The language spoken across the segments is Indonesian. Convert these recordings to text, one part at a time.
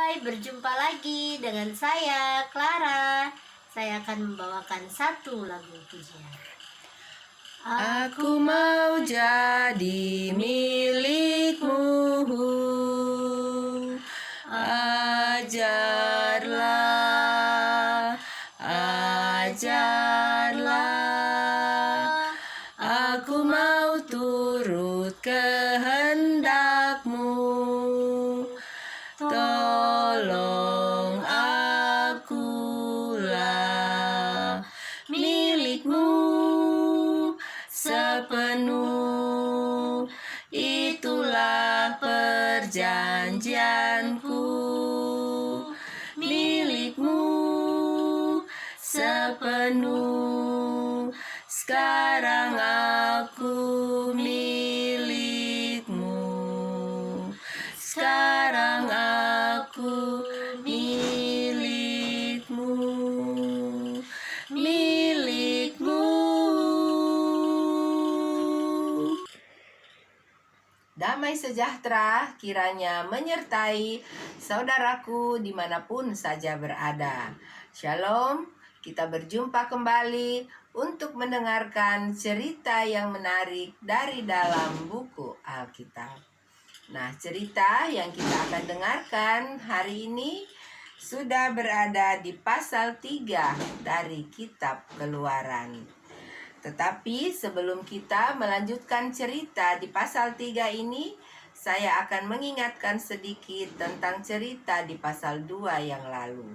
Hai, berjumpa lagi dengan saya, Clara. Saya akan membawakan satu lagu pujian. Aku mau jadi milikmu, ajarlah, ajarlah. Aku mau turut kehendakmu, tolong akulah milikmu sepenuh. Itulah perjanjianku, milikmu sepenuh. Sekarang aku milikmu, sekarang aku milikmu, milikmu. Damai sejahtera kiranya menyertai saudaraku dimanapun saja berada. Shalom, kita berjumpa kembali untuk mendengarkan cerita yang menarik dari dalam buku Alkitab. Nah, cerita yang kita akan dengarkan hari ini sudah berada di pasal 3 dari kitab Keluaran. Tetapi sebelum kita melanjutkan cerita di pasal 3 ini, saya akan mengingatkan sedikit tentang cerita di pasal 2 yang lalu.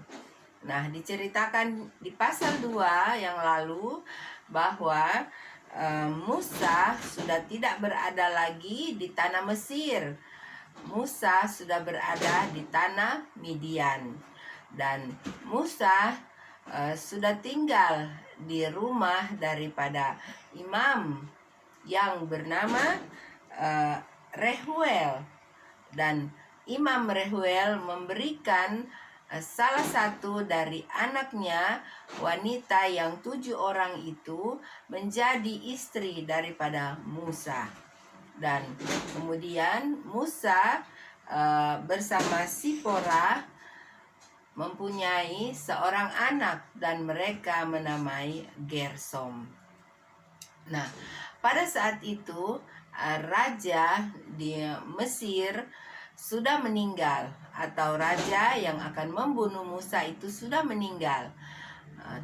Nah, diceritakan di pasal 2 yang lalu bahwa Musa sudah tidak berada lagi di tanah Mesir. Musa sudah berada di tanah Midian. Dan Musa sudah tinggal di rumah daripada imam yang bernama Rehuel. Dan Imam Rehuel memberikan salah satu dari anaknya wanita yang 7 orang itu menjadi istri daripada Musa. Dan kemudian Musa bersama Sipora mempunyai seorang anak dan mereka menamai Gersom. Nah, pada saat itu raja di Mesir sudah meninggal, atau raja yang akan membunuh Musa itu sudah meninggal.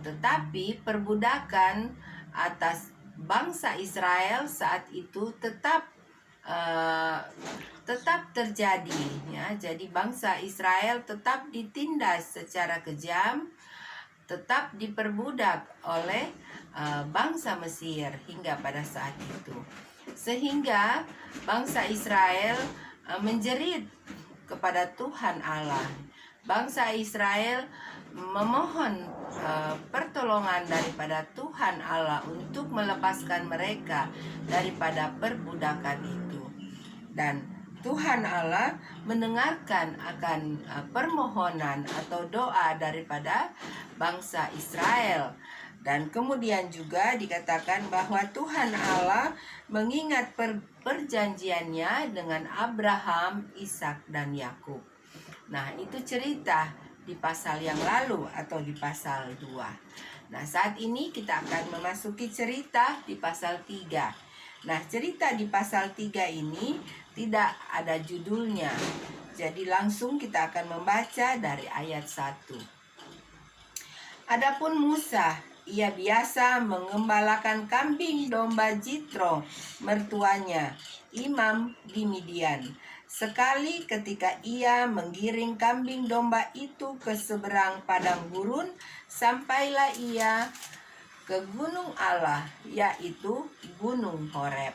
Tetapi perbudakan atas bangsa Israel saat itu tetap terjadi, ya. Jadi bangsa Israel tetap ditindas secara kejam, tetap diperbudak oleh bangsa Mesir hingga pada saat itu, sehingga bangsa Israel menjerit kepada Tuhan Allah. Bangsa Israel memohon pertolongan daripada Tuhan Allah untuk melepaskan mereka daripada perbudakan itu. Dan Tuhan Allah mendengarkan akan permohonan atau doa daripada bangsa Israel. Dan kemudian juga dikatakan bahwa Tuhan Allah mengingat perjanjiannya dengan Abraham, Ishak, dan Yakub. Nah, itu cerita di pasal yang lalu atau di pasal 2. Nah, saat ini kita akan memasuki cerita di pasal 3. Nah, cerita di pasal 3 ini tidak ada judulnya. Jadi langsung kita akan membaca dari ayat 1. Adapun Musa, ia biasa mengembalakan kambing domba Jitro, mertuanya, imam di Midian. Sekali ketika ia menggiring kambing domba itu ke seberang padang gurun, sampailah ia ke gunung Allah, yaitu Gunung Horeb.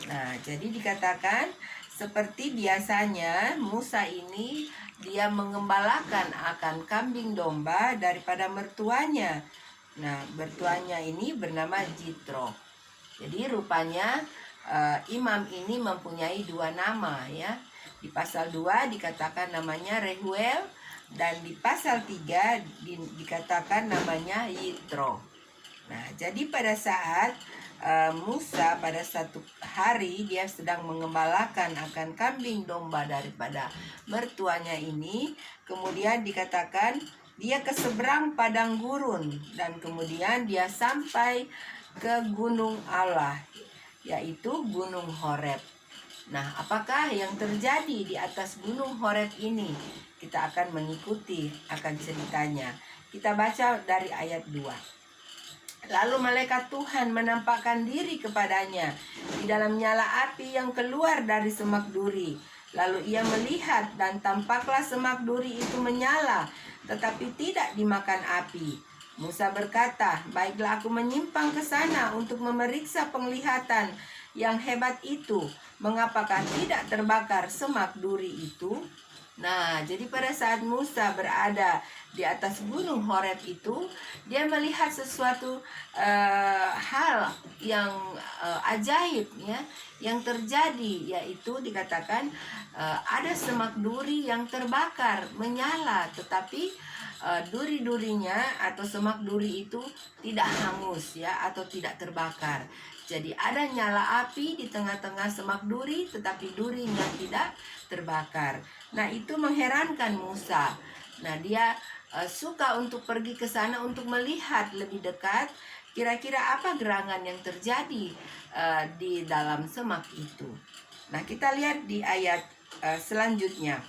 Nah, jadi dikatakan seperti biasanya Musa ini dia mengembalakan akan kambing domba daripada mertuanya. Nah, mertuanya ini bernama Jitro. Jadi rupanya imam ini mempunyai 2 nama, ya. Di pasal 2 dikatakan namanya Rehuel, dan di pasal 3 dikatakan namanya Yitro. Nah, jadi pada saat Musa pada satu hari dia sedang mengembalakan akan kambing domba daripada mertuanya ini. Kemudian dikatakan dia ke seberang padang gurun dan kemudian dia sampai ke gunung Allah, yaitu Gunung Horeb. Nah, apakah yang terjadi di atas Gunung Horeb ini? Kita akan mengikuti akan ceritanya. Kita baca dari ayat 2. Lalu malaikat Tuhan menampakkan diri kepadanya di dalam nyala api yang keluar dari semak duri. Lalu ia melihat dan tampaklah semak duri itu menyala, tetapi tidak dimakan api. Musa berkata, "Baiklah aku menyimpang ke sana untuk memeriksa penglihatan yang hebat itu. Mengapakah tidak terbakar semak duri itu?" Nah, jadi pada saat Musa berada di atas gunung Horeb itu, dia melihat sesuatu hal yang ajaib ya, yang terjadi, yaitu dikatakan ada semak duri yang terbakar, menyala, tetapi duri-durinya atau semak duri itu tidak hangus ya, atau tidak terbakar. Jadi ada nyala api di tengah-tengah semak duri, tetapi durinya tidak terbakar. Nah, itu mengherankan Musa. Nah, dia suka untuk pergi ke sana untuk melihat lebih dekat kira-kira apa gerangan yang terjadi di dalam semak itu. Nah, kita lihat di ayat selanjutnya.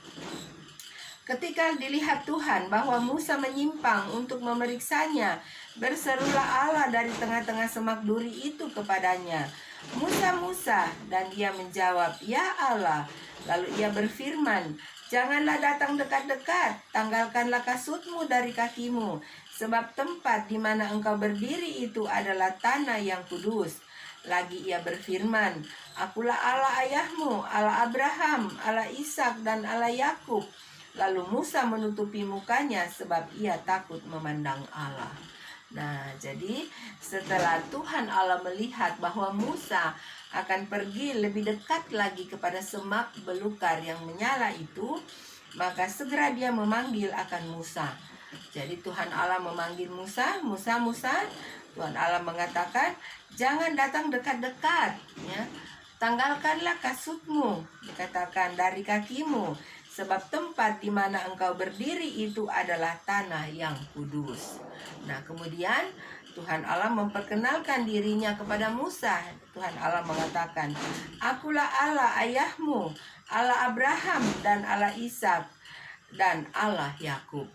Ketika dilihat Tuhan bahwa Musa menyimpang untuk memeriksanya, berserulah Allah dari tengah-tengah semak duri itu kepadanya, "Musa, Musa," dan dia menjawab, "Ya Allah." Lalu ia berfirman, "Janganlah datang dekat-dekat, tanggalkanlah kasutmu dari kakimu, sebab tempat di mana engkau berdiri itu adalah tanah yang kudus." Lagi ia berfirman, "Akulah Allah ayahmu, Allah Abraham, Allah Ishak dan Allah Yakub." Lalu Musa menutupi mukanya sebab ia takut memandang Allah. Nah, jadi setelah Tuhan Allah melihat bahwa Musa akan pergi lebih dekat lagi kepada semak belukar yang menyala itu, maka segera dia memanggil akan Musa. Jadi Tuhan Allah memanggil Musa, "Musa, Musa." Tuhan Allah mengatakan, "Jangan datang dekat-dekat, ya. Tanggalkanlah kasutmu," dikatakan, "dari kakimu, sebab tempat di mana engkau berdiri itu adalah tanah yang kudus." Nah, kemudian Tuhan Allah memperkenalkan dirinya kepada Musa. Tuhan Allah mengatakan, "Akulah Allah ayahmu, Allah Abraham dan Allah Ishak dan Allah Yakub."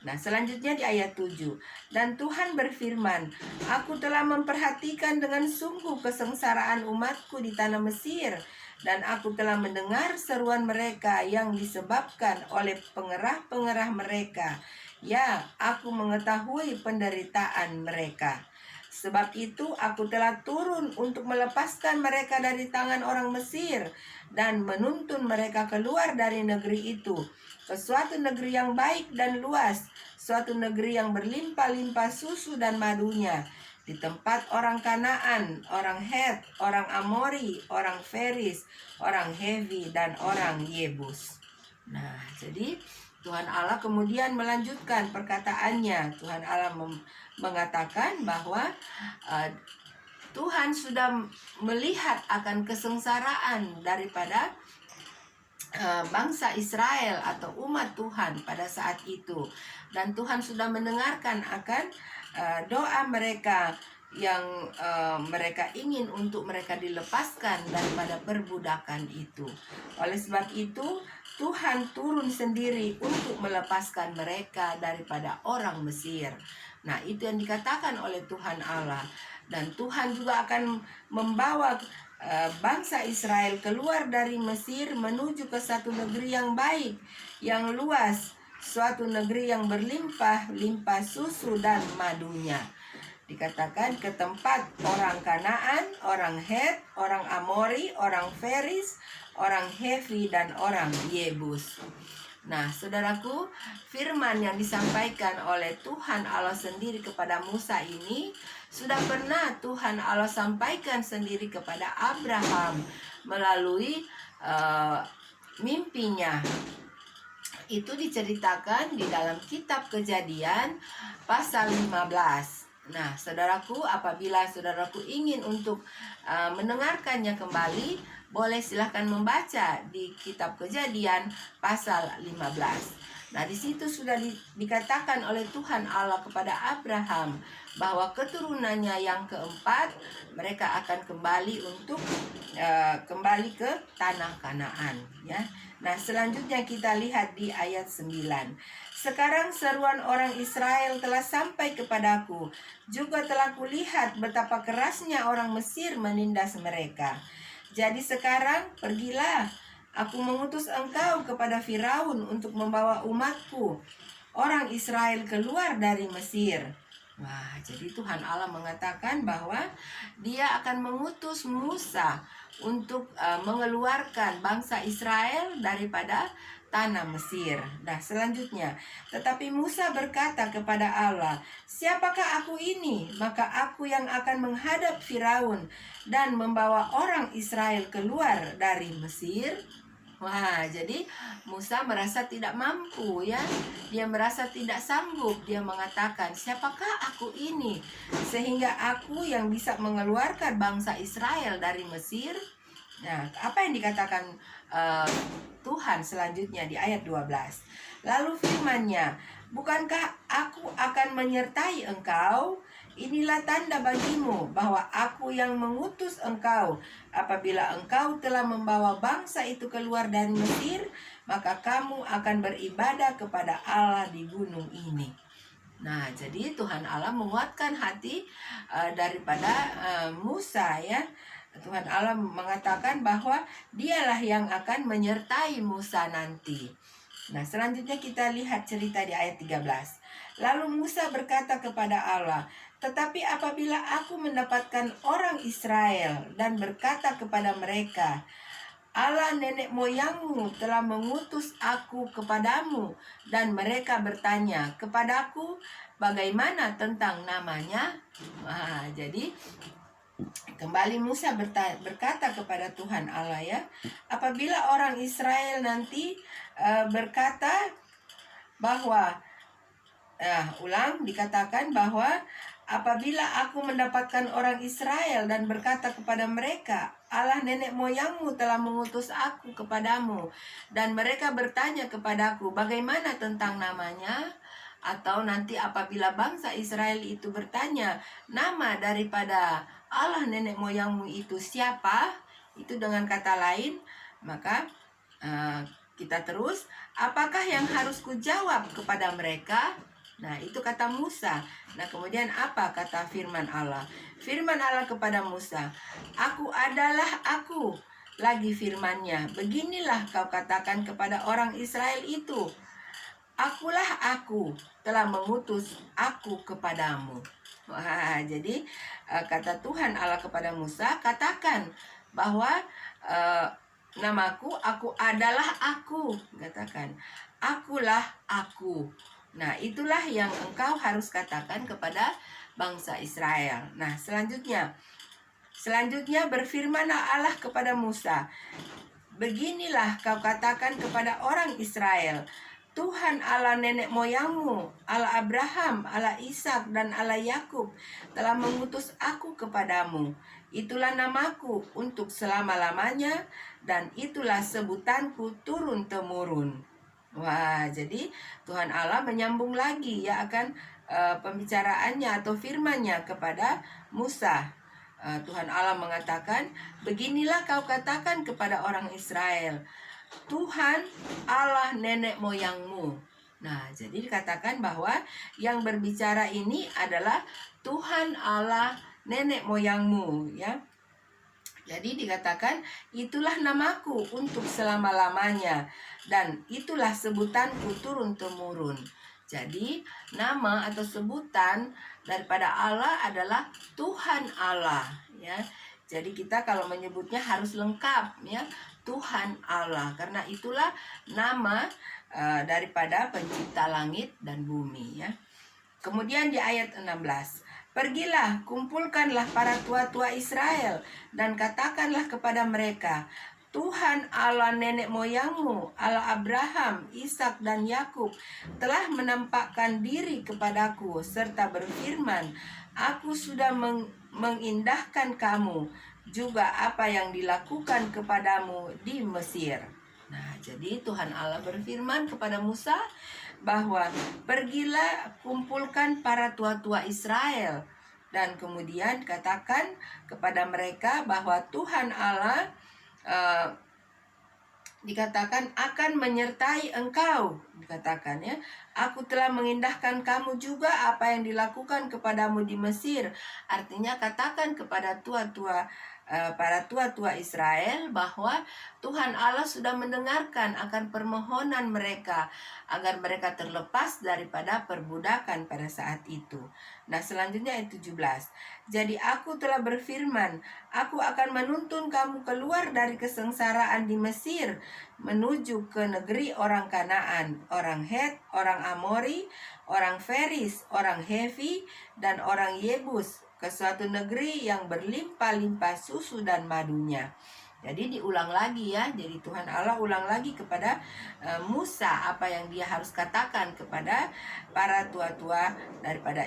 Nah, selanjutnya di ayat 7. Dan Tuhan berfirman, "Aku telah memperhatikan dengan sungguh kesengsaraan umatku di tanah Mesir, dan aku telah mendengar seruan mereka yang disebabkan oleh pengerah-pengerah mereka. Ya, aku mengetahui penderitaan mereka. Sebab itu aku telah turun untuk melepaskan mereka dari tangan orang Mesir dan menuntun mereka keluar dari negeri itu ke suatu negeri yang baik dan luas, suatu negeri yang berlimpah-limpah susu dan madunya, di tempat orang Kanaan, orang Het, orang Amori, orang Feris, orang Hevi, dan orang Yebus." Nah, jadi Tuhan Allah kemudian melanjutkan perkataannya. Tuhan Allah mengatakan bahwa Tuhan sudah melihat akan kesengsaraan daripada bangsa Israel atau umat Tuhan pada saat itu, dan Tuhan sudah mendengarkan akan doa mereka yang mereka ingin untuk mereka dilepaskan daripada perbudakan itu. Oleh sebab itu Tuhan turun sendiri untuk melepaskan mereka daripada orang Mesir. Nah, itu yang dikatakan oleh Tuhan Allah. Dan Tuhan juga akan membawa bangsa Israel keluar dari Mesir menuju ke satu negeri yang baik, yang luas, suatu negeri yang berlimpah-limpah susu dan madunya. Dikatakan ke tempat orang Kanaan, orang Het, orang Amori, orang Feris, orang Hevi, dan orang Yebus. Nah, saudaraku, firman yang disampaikan oleh Tuhan Allah sendiri kepada Musa ini sudah pernah Tuhan Allah sampaikan sendiri kepada Abraham melalui mimpinya. Itu diceritakan di dalam kitab Kejadian pasal 15. Nah, saudaraku, apabila saudaraku ingin untuk mendengarkannya kembali, boleh silahkan membaca di kitab Kejadian pasal 15. Nah, di situ sudah dikatakan oleh Tuhan Allah kepada Abraham bahwa keturunannya yang keempat mereka akan kembali untuk kembali ke tanah Kanaan, ya. Nah, selanjutnya kita lihat di ayat 9. Sekarang seruan orang Israel telah sampai kepadaku, juga telah kulihat betapa kerasnya orang Mesir menindas mereka. Jadi sekarang pergilah, aku mengutus engkau kepada Firaun untuk membawa umatku, orang Israel, keluar dari Mesir. Wah, jadi Tuhan Allah mengatakan bahwa Dia akan mengutus Musa untuk mengeluarkan bangsa Israel daripada tanah Mesir. Nah, selanjutnya, tetapi Musa berkata kepada Allah, "Siapakah aku ini? Maka aku yang akan menghadap Firaun dan membawa orang Israel keluar dari Mesir." Wah, jadi Musa merasa tidak mampu, ya. Dia merasa tidak sanggup. Dia mengatakan, "Siapakah aku ini sehingga aku yang bisa mengeluarkan bangsa Israel dari Mesir?" Nah, apa yang dikatakan Tuhan selanjutnya di ayat 12? Lalu firman-Nya, "Bukankah aku akan menyertai engkau? Inilah tanda bagimu bahwa aku yang mengutus engkau. Apabila engkau telah membawa bangsa itu keluar dari Mesir, maka kamu akan beribadah kepada Allah di gunung ini." Nah, jadi Tuhan Allah menguatkan hati daripada Musa, ya. Tuhan Allah mengatakan bahwa Dialah yang akan menyertai Musa nanti. Nah, selanjutnya kita lihat cerita di ayat 13. Lalu Musa berkata kepada Allah, "Tetapi apabila aku mendapatkan orang Israel dan berkata kepada mereka, Allah nenek moyangmu telah mengutus aku kepadamu, dan mereka bertanya kepadaku, bagaimana tentang namanya?" Wah, jadi kembali Musa berkata kepada Tuhan Allah, ya, apabila orang Israel nanti berkata bahwa dikatakan bahwa apabila aku mendapatkan orang Israel dan berkata kepada mereka, Allah nenek moyangmu telah mengutus aku kepadamu, dan mereka bertanya kepadaku, bagaimana tentang namanya? Atau nanti apabila bangsa Israel itu bertanya, nama daripada Allah nenek moyangmu itu siapa? Itu dengan kata lain, maka kita terus, apakah yang harus kujawab kepada mereka? Nah, itu kata Musa. Nah, kemudian apa kata firman Allah? Firman Allah kepada Musa, "Aku adalah aku." Lagi firman-Nya, "Beginilah kau katakan kepada orang Israel itu, Akulah aku telah mengutus aku kepadamu." Wah, jadi kata Tuhan Allah kepada Musa, katakan bahwa namaku, aku adalah aku. Katakan, akulah aku. Nah, itulah yang engkau harus katakan kepada bangsa Israel. Nah, selanjutnya berfirmanlah Allah kepada Musa, "Beginilah kau katakan kepada orang Israel, Tuhan Allah nenek moyangmu, Allah Abraham, Allah Ishak, dan Allah Yakub telah mengutus aku kepadamu. Itulah namaku untuk selama-lamanya, dan itulah sebutanku turun-temurun." Wah, jadi Tuhan Allah menyambung lagi, ya, akan pembicaraannya atau firman-Nya kepada Musa. Tuhan Allah mengatakan, "Beginilah kau katakan kepada orang Israel, Tuhan Allah nenek moyangmu." Nah, jadi dikatakan bahwa yang berbicara ini adalah Tuhan Allah nenek moyangmu, ya. Jadi dikatakan, itulah namaku untuk selama-lamanya, dan itulah sebutanku turun-temurun. Jadi nama atau sebutan daripada Allah adalah Tuhan Allah, ya. Jadi kita kalau menyebutnya harus lengkap, ya, Tuhan Allah, karena itulah nama daripada pencipta langit dan bumi, ya. Kemudian di ayat 16, "Pergilah, kumpulkanlah para tua-tua Israel dan katakanlah kepada mereka, Tuhan Allah nenek moyangmu, Allah Abraham, Ishak dan Yakub telah menampakkan diri kepadaku serta berfirman, Aku sudah mengindahkan kamu, juga apa yang dilakukan kepadamu di Mesir. Nah, jadi Tuhan Allah berfirman kepada Musa bahwa pergilah kumpulkan para tua-tua Israel dan kemudian katakan kepada mereka bahwa Tuhan Allah dikatakan akan menyertai engkau, dikatakan ya, aku telah mengindahkan kamu juga apa yang dilakukan kepadamu di Mesir. Artinya katakan kepada para tua-tua Israel bahwa Tuhan Allah sudah mendengarkan akan permohonan mereka agar mereka terlepas daripada perbudakan pada saat itu. Nah, selanjutnya ayat 17. Jadi aku telah berfirman, aku akan menuntun kamu keluar dari kesengsaraan di Mesir menuju ke negeri orang Kanaan, orang Het, orang Amori, orang Feris, orang Hevi, dan orang Yebus, ke suatu negeri yang berlimpah-limpah susu dan madunya. Jadi diulang lagi ya. Jadi Tuhan Allah ulang lagi kepada Musa apa yang dia harus katakan kepada para tua-tua daripada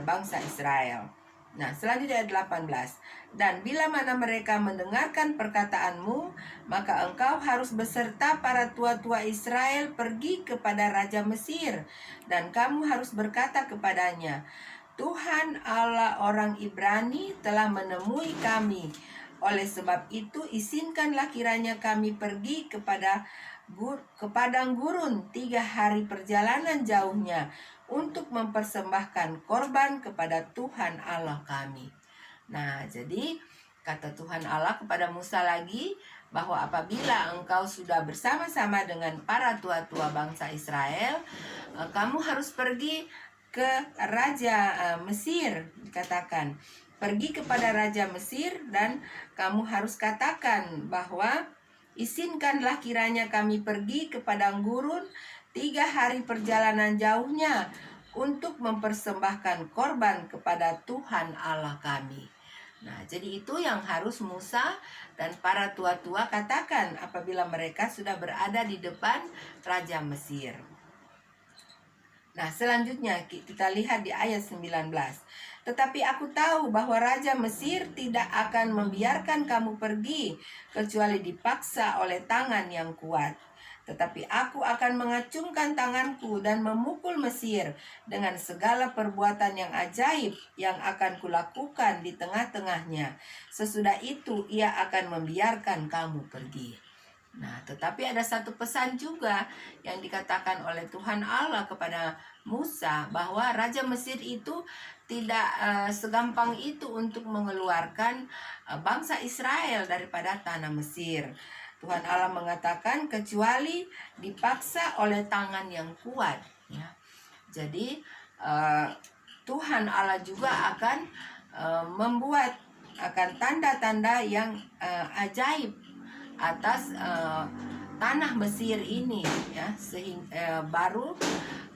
bangsa Israel. Nah, selanjutnya ayat 18. Dan bila mana mereka mendengarkan perkataanmu, maka engkau harus beserta para tua-tua Israel pergi kepada Raja Mesir, dan kamu harus berkata kepadanya, Tuhan Allah orang Ibrani telah menemui kami. Oleh sebab itu izinkanlah kiranya kami pergi ke padang gurun 3 hari perjalanan jauhnya untuk mempersembahkan korban kepada Tuhan Allah kami. Nah, jadi kata Tuhan Allah kepada Musa lagi bahwa apabila engkau sudah bersama-sama dengan para tua-tua bangsa Israel, kamu harus pergi ke Raja Mesir, dikatakan. Pergi kepada Raja Mesir dan kamu harus katakan bahwa izinkanlah kiranya kami pergi ke padang gurun 3 hari perjalanan jauhnya untuk mempersembahkan korban kepada Tuhan Allah kami. Nah, jadi itu yang harus Musa dan para tua-tua katakan apabila mereka sudah berada di depan Raja Mesir. Nah, selanjutnya kita lihat di ayat 19. Tetapi aku tahu bahwa Raja Mesir tidak akan membiarkan kamu pergi kecuali dipaksa oleh tangan yang kuat. Tetapi aku akan mengacungkan tanganku dan memukul Mesir dengan segala perbuatan yang ajaib yang akan kulakukan di tengah-tengahnya. Sesudah itu ia akan membiarkan kamu pergi. Nah, tetapi ada satu pesan juga yang dikatakan oleh Tuhan Allah kepada Musa bahwa Raja Mesir itu tidak segampang itu untuk mengeluarkan bangsa Israel daripada tanah Mesir. Tuhan Allah mengatakan kecuali dipaksa oleh tangan yang kuat. Ya. Jadi Tuhan Allah juga akan membuat akan tanda-tanda yang ajaib atas tanah Mesir ini, ya, sehingga baru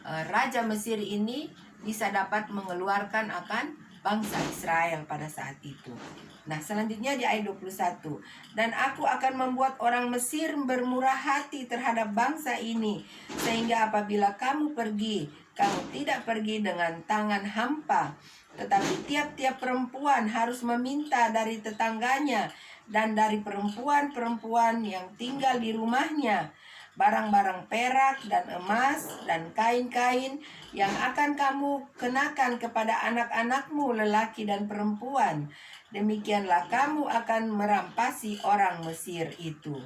Raja Mesir ini bisa dapat mengeluarkan akan bangsa Israel pada saat itu. Nah, selanjutnya di ayat 21. Dan aku akan membuat orang Mesir bermurah hati terhadap bangsa ini, sehingga apabila kamu pergi, kamu tidak pergi dengan tangan hampa, tetapi tiap-tiap perempuan harus meminta dari tetangganya dan dari perempuan-perempuan yang tinggal di rumahnya barang-barang perak dan emas dan kain-kain yang akan kamu kenakan kepada anak-anakmu lelaki dan perempuan. Demikianlah kamu akan merampasi orang Mesir itu.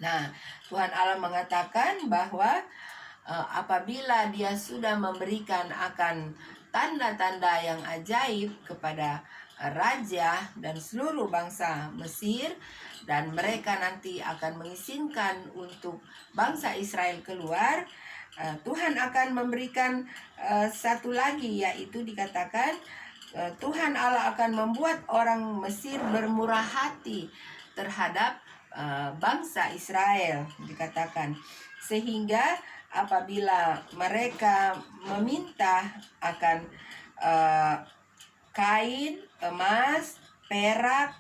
Nah, Tuhan Allah mengatakan bahwa apabila dia sudah memberikan akan tanda-tanda yang ajaib kepada raja dan seluruh bangsa Mesir, dan mereka nanti akan mengizinkan untuk bangsa Israel keluar, Tuhan akan memberikan satu lagi, yaitu dikatakan Tuhan Allah akan membuat orang Mesir bermurah hati terhadap bangsa Israel, dikatakan, sehingga apabila mereka meminta akan kain, emas, perak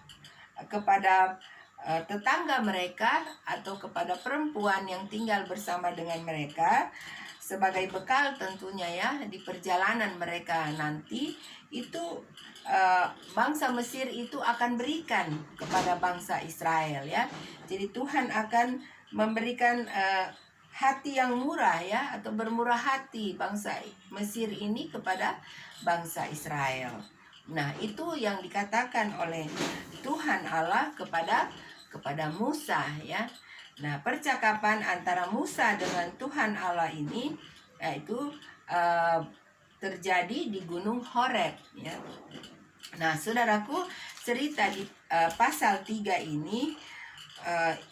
kepada tetangga mereka atau kepada perempuan yang tinggal bersama dengan mereka, sebagai bekal tentunya ya di perjalanan mereka nanti. Itu bangsa Mesir itu akan berikan kepada bangsa Israel ya. Jadi Tuhan akan memberikan hati yang murah ya, atau bermurah hati bangsa Mesir ini kepada bangsa Israel. Nah, itu yang dikatakan oleh Tuhan Allah kepada Musa ya. Nah, percakapan antara Musa dengan Tuhan Allah ini yaitu terjadi di Gunung Horeb ya. Nah, saudaraku, cerita di pasal 3 ini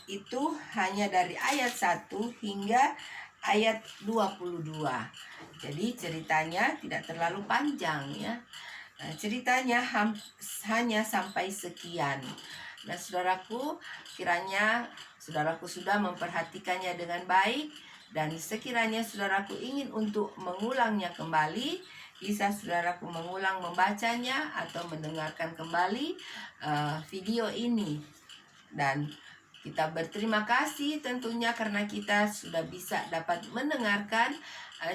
itu hanya dari ayat 1 hingga ayat 22. Jadi ceritanya tidak terlalu panjang ya. Nah, ceritanya hanya sampai sekian. Nah, saudaraku, kiranya saudaraku sudah memperhatikannya dengan baik, dan sekiranya saudaraku ingin untuk mengulangnya kembali, bisa saudaraku mengulang membacanya atau mendengarkan kembali video ini. Dan kita berterima kasih tentunya karena kita sudah bisa dapat mendengarkan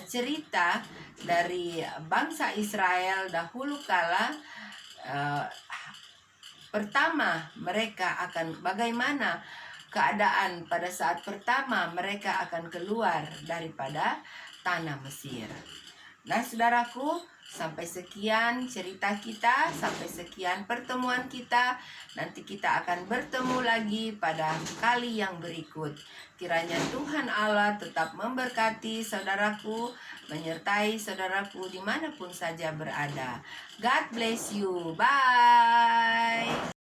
cerita dari bangsa Israel dahulu kala. Pertama, mereka akan bagaimana keadaan pada saat pertama mereka akan keluar daripada tanah Mesir. Nah, saudaraku, sampai sekian cerita kita, sampai sekian pertemuan kita. Nanti kita akan bertemu lagi pada kali yang berikut. Kiranya Tuhan Allah tetap memberkati saudaraku, menyertai saudaraku dimanapun saja berada. God bless you. Bye.